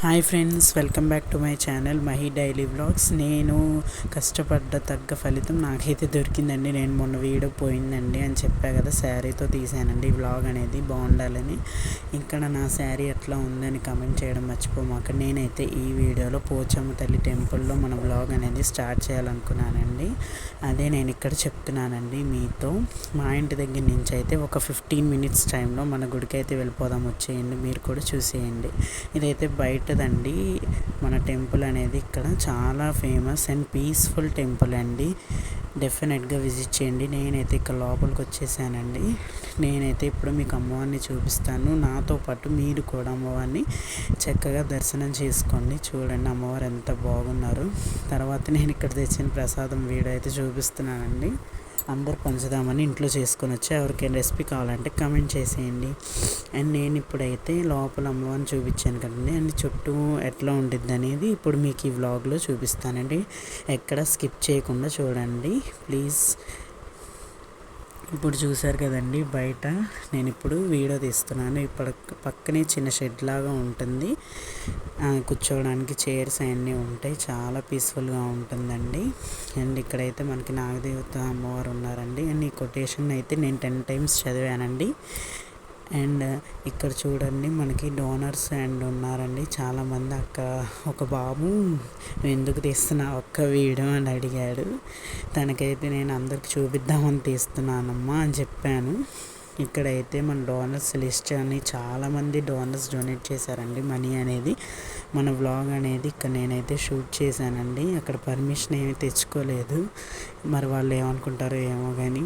Hi friends, welcome back to my channel Mahi daily vlogs. నేను కష్టపడ్డ తగ్గ ఫలితం నాకైతే దొరికిందండి. నేను మొన్న వీడియో పోయిందండి అని చెప్పా కదా, శారీతో తీసానండి ఈ వ్లాగ్ అనేది బాగుండాలని. ఇక్కడ నా శారీ ఎట్లా ఉందని కమెంట్ చేయడం మర్చిపోమాక. నేనైతే ఈ వీడియోలో పోచమ్మ తల్లి టెంపుల్లో మన వ్లాగ్ అనేది స్టార్ట్ చేయాలనుకున్నానండి. అదే నేను ఇక్కడ చెప్తున్నానండి మీతో. మా ఇంటి దగ్గర నుంచి అయితే ఒక 15 మినిట్స్ టైంలో మన గుడికి అయితే వెళ్ళిపోదాం, వచ్చేయండి, మీరు కూడా చూసేయండి. ఇదైతే బయటదండి మన టెంపుల్ అనేది. ఇక్కడ చాలా ఫేమస్ అండ్ పీస్ఫుల్ టెంపుల్ అండి. డెఫినెట్గా విజిట్ చేయండి. నేనైతే ఇక్కడ లోపలికి వచ్చేసానండి. నేనైతే ఇప్పుడు మీకు అమ్మవారిని చూపిస్తాను. నాతో పాటు మీరు కూడా అమ్మవారిని చక్కగా దర్శనం చేసుకోండి. చూడండి అమ్మవారు ఎంత బాగున్నారు. తర్వాత నేను ఇక్కడ తెచ్చిన ప్రసాదం వీడియో అయితే చూపిస్తున్నానండి. అందరు పంచుదామని ఇంట్లో చేసుకొని వచ్చి ఎవరికైనా రెసిపీ కావాలంటే కమెంట్ చేసేయండి. అండ్ నేను ఇప్పుడైతే లోపల అమ్మవారిని చూపించాను కదండి, అండ్ చుట్టూ ఎట్లా ఉంటుంది అనేది ఇప్పుడు మీకు ఈ వ్లాగ్లో చూపిస్తానండి. ఎక్కడ స్కిప్ చేయకుండా చూడండి ప్లీజ్. ఇప్పుడు చూసారు కదండి బయట నేను ఇప్పుడు వీడియో తీస్తున్నాను. ఇప్పుడు పక్కనే చిన్న షెడ్ లాగా ఉంటుంది, కూర్చోవడానికి చైర్స్ అన్నీ ఉంటాయి. చాలా పీస్ఫుల్గా ఉంటుందండి. అండ్ ఇక్కడైతే మనకి నాగదేవత అమ్మవారు ఉన్నారండి. అండ్ ఈ కొటేషన్ అయితే నేను 10 టైమ్స్ చదివానండి. అండ్ ఇక్కడ చూడండి మనకి డోనర్స్ అండ్ ఉన్నారండి చాలామంది. అక్కడ ఒక బాబు ఎందుకు తీస్తున్నా ఒక్క వీడియో అని అడిగాడు. తనకైతే నేను అందరికి చూపిద్దామని తీస్తున్నానమ్మా అని చెప్పాను. ఇక్కడైతే మన డోనర్స్ లిస్ట్ అని చాలామంది డోనర్స్ డొనేట్ చేశారండి మనీ అనేది. మన వ్లాగ్ అనేది ఇక్కడ నేనైతే షూట్ చేశానండి. అక్కడ పర్మిషన్ ఏమీ తెచ్చుకోలేదు, మరి వాళ్ళు ఏమనుకుంటారో ఏమో కానీ.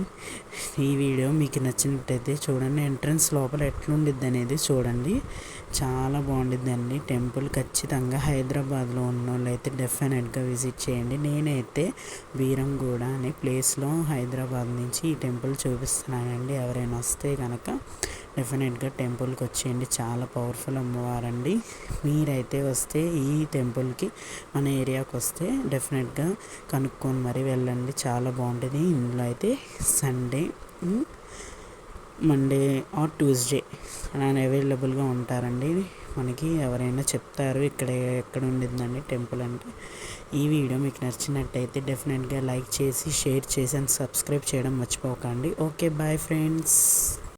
ఈ వీడియో మీకు నచ్చినట్టయితే చూడండి. ఎంట్రన్స్ లోపల ఎట్లుండిద్ది అనేది చూడండి, చాలా బాగుండిద్దండి టెంపుల్. ఖచ్చితంగా హైదరాబాద్లో ఉన్న వాళ్ళు అయితే డెఫినెట్గా విజిట్ చేయండి. నేనైతే బీరంగూడ అనే ప్లేస్లో హైదరాబాద్ నుంచి ఈ టెంపుల్ చూపిస్తున్నానండి. ఎవరైనా వస్తే కనుక డెఫినెట్గా టెంపుల్కి వచ్చేయండి. చాలా పవర్ఫుల్ అమ్మవారండి. మీరైతే వస్తే ఈ టెంపుల్కి మన ఏరియాకి వస్తే డెఫినెట్గా కనుక్కొని మరీ వెళ్ళండి, చాలా బాగుంటుంది. ఇందులో అయితే సండే, మండే ఆర్ ట్యూస్డే అలా అవైలబుల్గా ఉంటారండి. మనకి ఎవరైనా చెప్తారు ఇక్కడ ఎక్కడ ఉండిందండి టెంపుల్ అంటే. ఈ వీడియో మీకు నచ్చినట్టయితే డెఫినెట్గా లైక్ చేసి, షేర్ చేసి అండ్ సబ్స్క్రైబ్ చేయడం మర్చిపోకండి. Okay, bye friends.